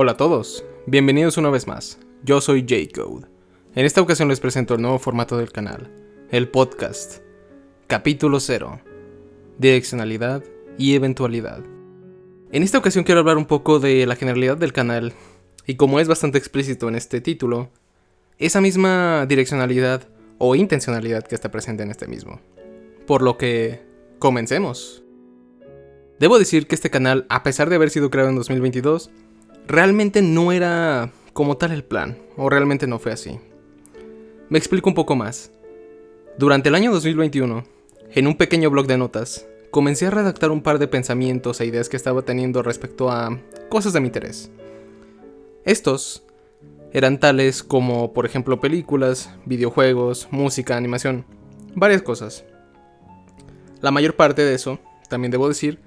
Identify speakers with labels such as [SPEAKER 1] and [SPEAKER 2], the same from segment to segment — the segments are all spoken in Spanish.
[SPEAKER 1] Hola a todos, bienvenidos una vez más. Yo soy J-Code. En esta ocasión les presento el nuevo formato del canal, el podcast. Capítulo 0. Direccionalidad y eventualidad. En esta ocasión quiero hablar un poco de la generalidad del canal, y como es bastante explícito en este título, esa misma direccionalidad o intencionalidad que está presente en este mismo. Por lo que, comencemos. Debo decir que este canal, a pesar de haber sido creado en 2022, realmente no era como tal el plan, o realmente no fue así. Me explico un poco más. Durante el año 2021, en un pequeño blog de notas, comencé a redactar un par de pensamientos e ideas que estaba teniendo respecto a cosas de mi interés. Estos eran tales como, por ejemplo, películas, videojuegos, música, animación, varias cosas. La mayor parte de eso, también debo decir,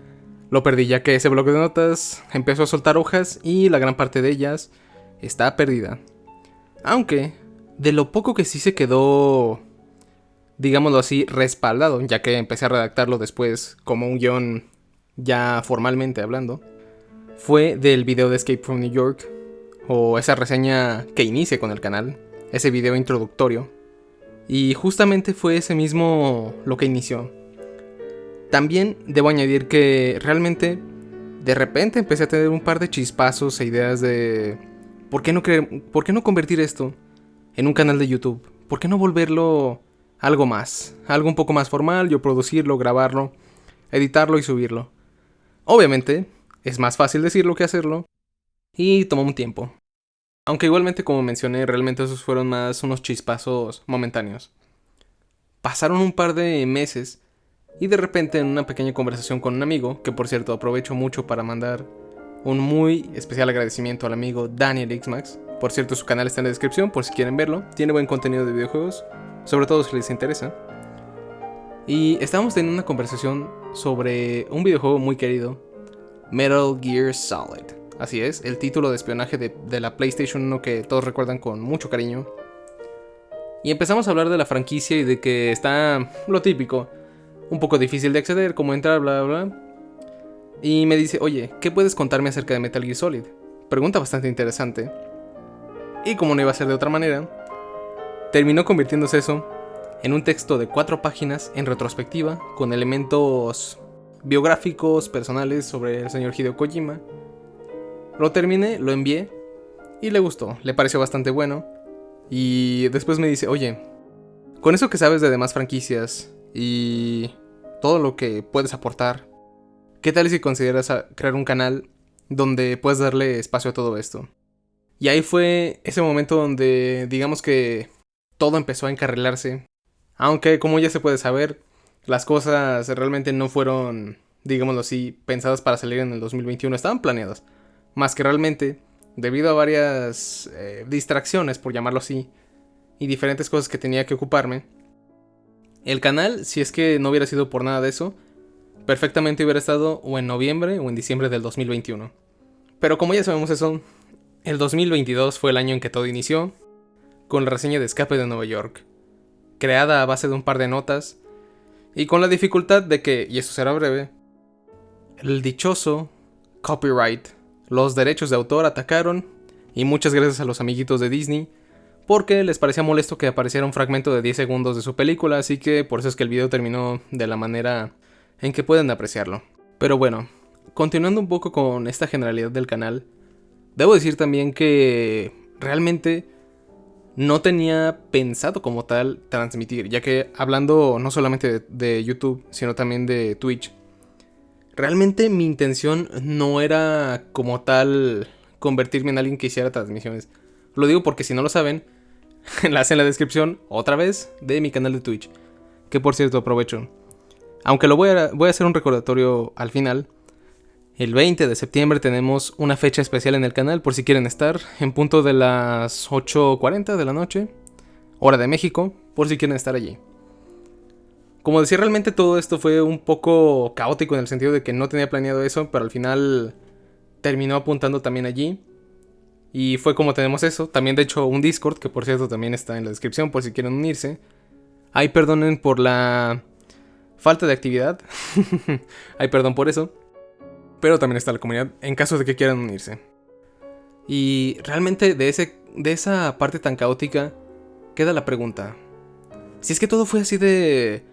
[SPEAKER 1] lo perdí ya que ese blog de notas empezó a soltar hojas y la gran parte de ellas está perdida. Aunque, de lo poco que sí se quedó, digámoslo así, respaldado, ya que empecé a redactarlo después como un guión ya formalmente hablando, fue del video de Escape from New York, o esa reseña que inicia con el canal, ese video introductorio. Y justamente fue ese mismo lo que inició. También debo añadir que realmente de repente empecé a tener un par de chispazos e ideas de ¿por qué no convertir esto en un canal de YouTube? ¿Por qué no volverlo algo más? Algo un poco más formal, yo producirlo, grabarlo, editarlo y subirlo. Obviamente, es más fácil decirlo que hacerlo y tomó un tiempo. Aunque igualmente, como mencioné, realmente esos fueron más unos chispazos momentáneos. Pasaron un par de meses y de repente en una pequeña conversación con un amigo, que por cierto aprovecho mucho para mandar un muy especial agradecimiento al amigo Daniel Xmax. Por cierto, su canal está en la descripción por si quieren verlo. Tiene buen contenido de videojuegos, sobre todo si les interesa. Y estábamos teniendo una conversación sobre un videojuego muy querido, Metal Gear Solid. Así es, el título de espionaje de la PlayStation 1 que todos recuerdan con mucho cariño. Y empezamos a hablar de la franquicia y de que está lo típico, un poco difícil de acceder, cómo entrar, bla bla bla. Y me dice, oye, ¿qué puedes contarme acerca de Metal Gear Solid? Pregunta bastante interesante. Y como no iba a ser de otra manera, terminó convirtiéndose eso en un texto de 4 páginas en retrospectiva, con elementos biográficos, personales sobre el señor Hideo Kojima. Lo terminé, lo envié y le gustó, le pareció bastante bueno. Y después me dice, oye, con eso que sabes de demás franquicias y todo lo que puedes aportar, ¿qué tal si consideras crear un canal donde puedes darle espacio a todo esto? Y ahí fue ese momento donde digamos que todo empezó a encarrilarse. Aunque como ya se puede saber, las cosas realmente no fueron, digámoslo así, pensadas para salir en el 2021. Estaban planeadas. Más que realmente, debido a varias distracciones, por llamarlo así, y diferentes cosas que tenía que ocuparme, el canal, si es que no hubiera sido por nada de eso, perfectamente hubiera estado o en noviembre o en diciembre del 2021. Pero como ya sabemos eso, el 2022 fue el año en que todo inició, con la reseña de Escape de Nueva York, creada a base de un par de notas, y con la dificultad de que, y esto será breve, el dichoso copyright, los derechos de autor atacaron, y muchas gracias a los amiguitos de Disney, porque les parecía molesto que apareciera un fragmento de 10 segundos de su película, así que por eso es que el video terminó de la manera en que pueden apreciarlo. Pero bueno, continuando un poco con esta generalidad del canal, debo decir también que realmente no tenía pensado como tal transmitir, ya que hablando no solamente de YouTube, sino también de Twitch, realmente mi intención no era como tal convertirme en alguien que hiciera transmisiones. Lo digo porque si no lo saben, enlace en la descripción, otra vez, de mi canal de Twitch, que por cierto aprovecho. Aunque voy a hacer un recordatorio al final. El 20 de septiembre tenemos una fecha especial en el canal por si quieren estar, en punto de las 8:40 de la noche, hora de México, por si quieren estar allí. Como decía, realmente todo esto fue un poco caótico en el sentido de que no tenía planeado eso, pero al final terminó apuntando también allí. Y fue como tenemos eso. También de hecho un Discord, que por cierto también está en la descripción por si quieren unirse. Ahí perdonen por la falta de actividad. Ahí perdón por eso. Pero también está la comunidad en caso de que quieran unirse. Y realmente de esa parte tan caótica queda la pregunta. Si es que todo fue así de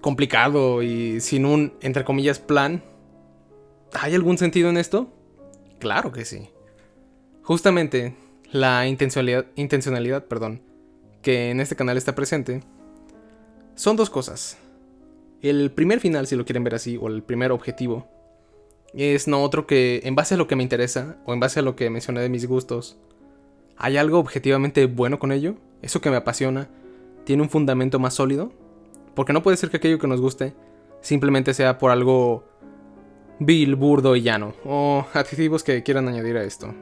[SPEAKER 1] complicado y sin un, entre comillas, plan, ¿hay algún sentido en esto? Claro que sí. Justamente la intencionalidad, que en este canal está presente, son dos cosas. El primer final, si lo quieren ver así, o el primer objetivo, es no otro que, en base a lo que me interesa, o en base a lo que mencioné de mis gustos, ¿hay algo objetivamente bueno con ello? ¿Eso que me apasiona tiene un fundamento más sólido? Porque no puede ser que aquello que nos guste simplemente sea por algo vil, burdo y llano, o adjetivos que quieran añadir a esto.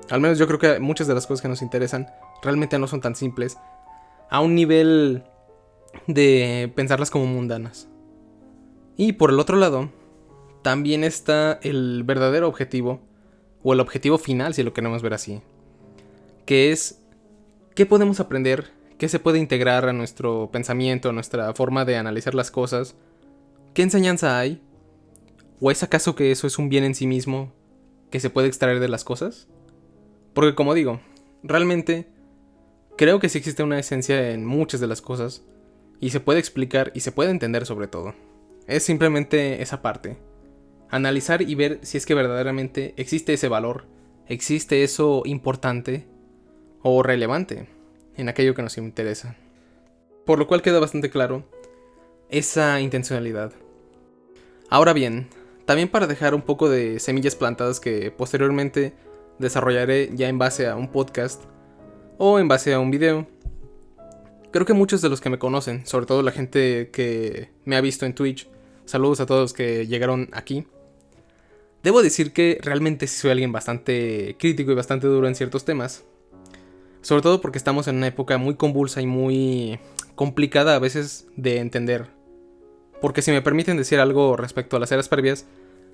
[SPEAKER 1] Al menos yo creo que muchas de las cosas que nos interesan realmente no son tan simples, a un nivel de pensarlas como mundanas. Y por el otro lado, también está el verdadero objetivo, o el objetivo final si lo queremos ver así, que es qué podemos aprender, qué se puede integrar a nuestro pensamiento, a nuestra forma de analizar las cosas, qué enseñanza hay, o es acaso que eso es un bien en sí mismo que se puede extraer de las cosas. Porque como digo, realmente creo que sí existe una esencia en muchas de las cosas, y se puede explicar y se puede entender sobre todo. Es simplemente esa parte. Analizar y ver si es que verdaderamente existe ese valor, existe eso importante o relevante en aquello que nos interesa. Por lo cual queda bastante claro esa intencionalidad. Ahora bien, también para dejar un poco de semillas plantadas que posteriormente desarrollaré ya en base a un podcast o en base a un video. Creo que muchos de los que me conocen, sobre todo la gente que me ha visto en Twitch, saludos a todos los que llegaron aquí. Debo decir que realmente sí soy alguien bastante crítico y bastante duro en ciertos temas. Sobre todo porque estamos en una época muy convulsa y muy complicada a veces de entender. Porque si me permiten decir algo respecto a las eras previas,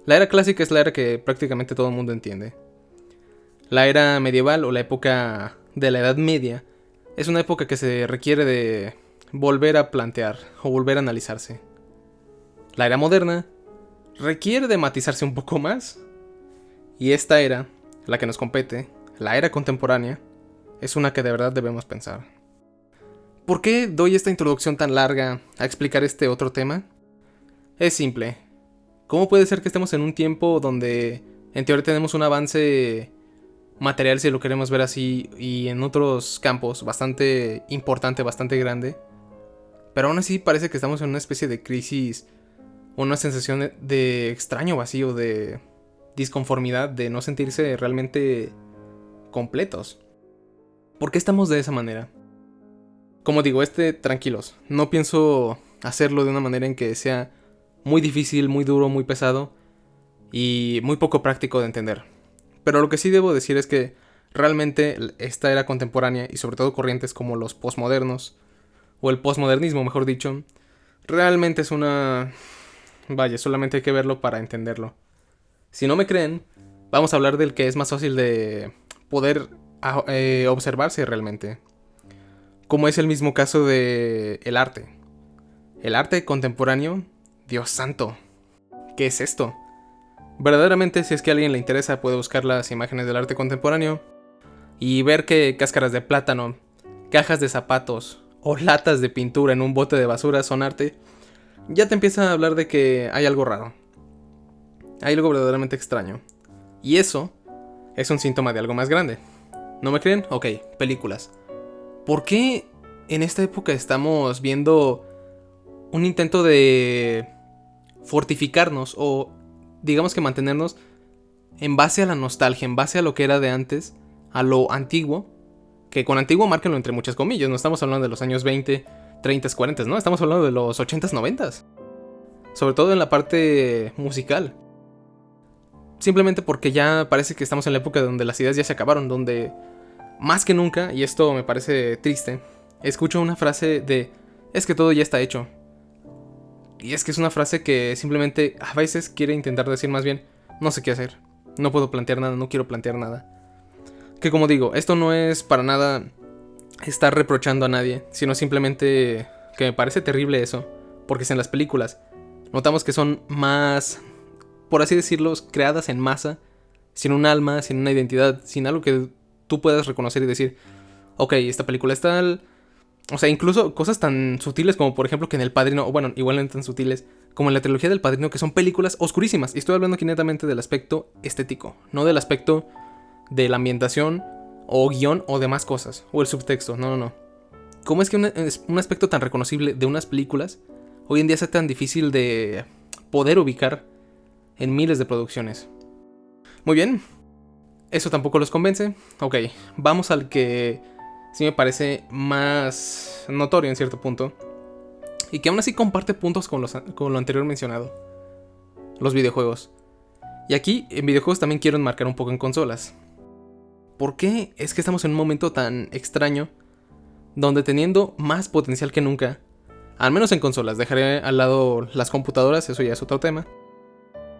[SPEAKER 1] la era clásica es la era que prácticamente todo el mundo entiende. La era medieval o la época de la Edad Media es una época que se requiere de volver a plantear o volver a analizarse. La era moderna requiere de matizarse un poco más. Y esta era, la que nos compete, la era contemporánea, es una que de verdad debemos pensar. ¿Por qué doy esta introducción tan larga a explicar este otro tema? Es simple. ¿Cómo puede ser que estemos en un tiempo donde en teoría tenemos un avance material, si lo queremos ver así, y en otros campos bastante importante, bastante grande, pero aún así parece que estamos en una especie de crisis, una sensación de extraño vacío, de disconformidad, de no sentirse realmente completos? ¿Por qué estamos de esa manera? Como digo, tranquilos, no pienso hacerlo de una manera en que sea muy difícil, muy duro, muy pesado y muy poco práctico de entender. Pero lo que sí debo decir es que realmente esta era contemporánea y sobre todo corrientes como los posmodernos, o el posmodernismo mejor dicho, realmente es una... Vaya, solamente hay que verlo para entenderlo. Si no me creen, vamos a hablar del que es más fácil de poder observarse realmente. Como es el mismo caso de el arte. El arte contemporáneo, Dios santo, ¿qué es esto? Verdaderamente, si es que a alguien le interesa, puede buscar las imágenes del arte contemporáneo y ver que cáscaras de plátano, cajas de zapatos o latas de pintura en un bote de basura son arte. Ya te empieza a hablar de que hay algo raro. Hay algo verdaderamente extraño. Y eso es un síntoma de algo más grande. ¿No me creen? Ok, películas. ¿Por qué en esta época estamos viendo un intento de fortificarnos o digamos que mantenernos en base a la nostalgia, en base a lo que era de antes, a lo antiguo? Que con antiguo márquenlo entre muchas comillas, no estamos hablando de los años 20, 30, 40, ¿no? Estamos hablando de los 80s, 90s. Sobre todo en la parte musical. Simplemente porque ya parece que estamos en la época donde las ideas ya se acabaron, donde más que nunca, y esto me parece triste, escucho una frase de es que todo ya está hecho. Y es que es una frase que simplemente a veces quiere intentar decir más bien no sé qué hacer, no puedo plantear nada, no quiero plantear nada. Que como digo, esto no es para nada estar reprochando a nadie, sino simplemente que me parece terrible eso, porque si en las películas notamos que son más, por así decirlo, creadas en masa, sin un alma, sin una identidad, sin algo que tú puedas reconocer y decir, ok, esta película es tal. O sea, incluso cosas tan sutiles como por ejemplo que en El Padrino, o bueno, igual no tan sutiles, como en la trilogía del Padrino, que son películas oscurísimas. Y estoy hablando aquí netamente del aspecto estético, no del aspecto de la ambientación o guión o demás cosas, o el subtexto, no. ¿Cómo es que un aspecto tan reconocible de unas películas hoy en día sea tan difícil de poder ubicar en miles de producciones? Muy bien, eso tampoco los convence. Ok, vamos al que sí me parece más notorio en cierto punto, y que aún así comparte puntos con lo anterior mencionado: los videojuegos. Y aquí en videojuegos también quiero enmarcar un poco en consolas. ¿Por qué es que estamos en un momento tan extraño donde, teniendo más potencial que nunca, al menos en consolas, dejaré al lado las computadoras, eso ya es otro tema,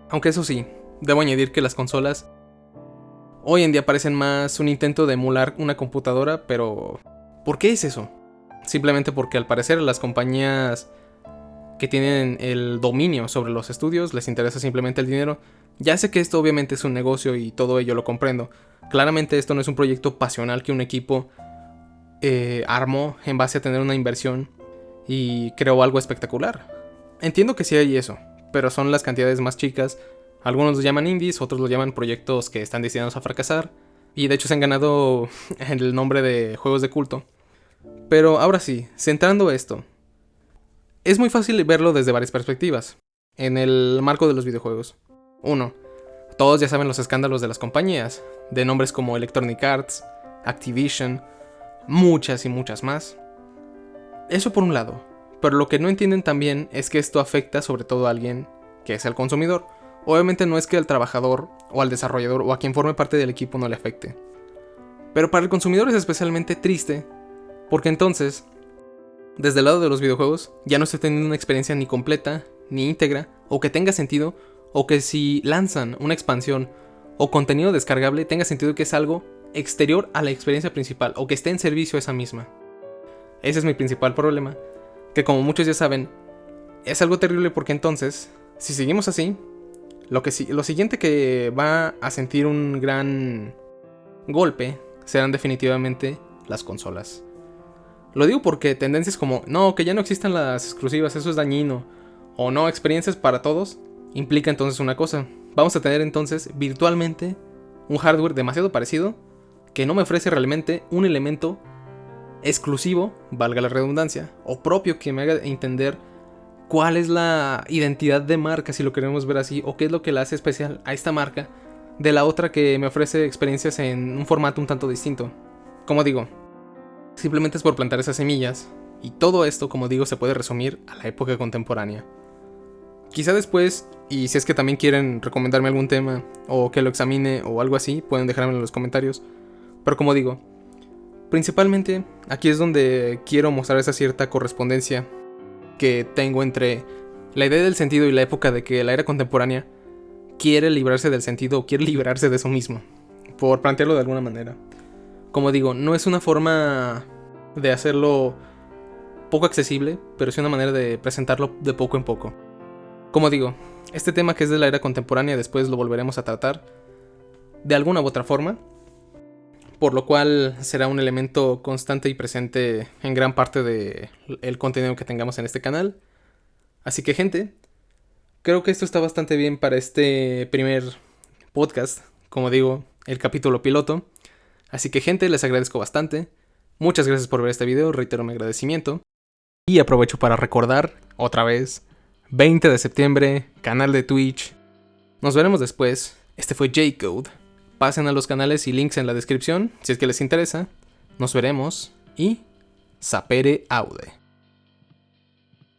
[SPEAKER 1] aunque eso sí, debo añadir que las consolas hoy en día parecen más un intento de emular una computadora, pero ¿por qué es eso? Simplemente porque al parecer las compañías que tienen el dominio sobre los estudios les interesa simplemente el dinero. Ya sé que esto obviamente es un negocio y todo ello lo comprendo. Claramente esto no es un proyecto pasional que un equipo armó en base a tener una inversión y creó algo espectacular. Entiendo que sí hay eso, pero son las cantidades más chicas. Algunos los llaman indies, otros los llaman proyectos que están destinados a fracasar, y de hecho se han ganado el nombre de juegos de culto. Pero ahora sí, centrando esto, es muy fácil verlo desde varias perspectivas. En el marco de los videojuegos. 1. Todos ya saben los escándalos de las compañías, de nombres como Electronic Arts, Activision, muchas y muchas más. Eso por un lado, pero lo que no entienden también es que esto afecta sobre todo a alguien que es el consumidor. Obviamente no es que al trabajador o al desarrollador o a quien forme parte del equipo no le afecte, pero para el consumidor es especialmente triste, porque entonces, desde el lado de los videojuegos, ya no estoy teniendo una experiencia ni completa, ni íntegra, o que tenga sentido, o que si lanzan una expansión o contenido descargable tenga sentido que es algo exterior a la experiencia principal, o que esté en servicio a esa misma. Ese es mi principal problema, que como muchos ya saben, es algo terrible, porque entonces, si seguimos así, lo siguiente que va a sentir un gran golpe serán definitivamente las consolas. Lo digo porque tendencias como, no, que ya no existan las exclusivas, eso es dañino, o no, experiencias para todos, implica entonces una cosa: vamos a tener entonces virtualmente un hardware demasiado parecido que no me ofrece realmente un elemento exclusivo, valga la redundancia, o propio que me haga entender cuál es la identidad de marca, si lo queremos ver así, o qué es lo que la hace especial a esta marca de la otra que me ofrece experiencias en un formato un tanto distinto. Como digo, simplemente es por plantar esas semillas, y todo esto, como digo, se puede resumir a la época contemporánea. Quizá después, y si es que también quieren recomendarme algún tema o que lo examine o algo así, pueden dejármelo en los comentarios. Pero como digo, principalmente aquí es donde quiero mostrar esa cierta correspondencia que tengo entre la idea del sentido y la época de que la era contemporánea quiere librarse del sentido o quiere librarse de eso mismo, por plantearlo de alguna manera. Como digo, no es una forma de hacerlo poco accesible, pero es una manera de presentarlo de poco en poco. Como digo, este tema que es de la era contemporánea después lo volveremos a tratar de alguna u otra forma, por lo cual será un elemento constante y presente en gran parte del contenido que tengamos en este canal. Así que, gente, creo que esto está bastante bien para este primer podcast, como digo, el capítulo piloto. Así que, gente, les agradezco bastante. Muchas gracias por ver este video, reitero mi agradecimiento. Y aprovecho para recordar, otra vez, 20 de septiembre, canal de Twitch. Nos veremos después. Este fue J-Code. Pasen a los canales y links en la descripción si es que les interesa. Nos veremos y sapere aude.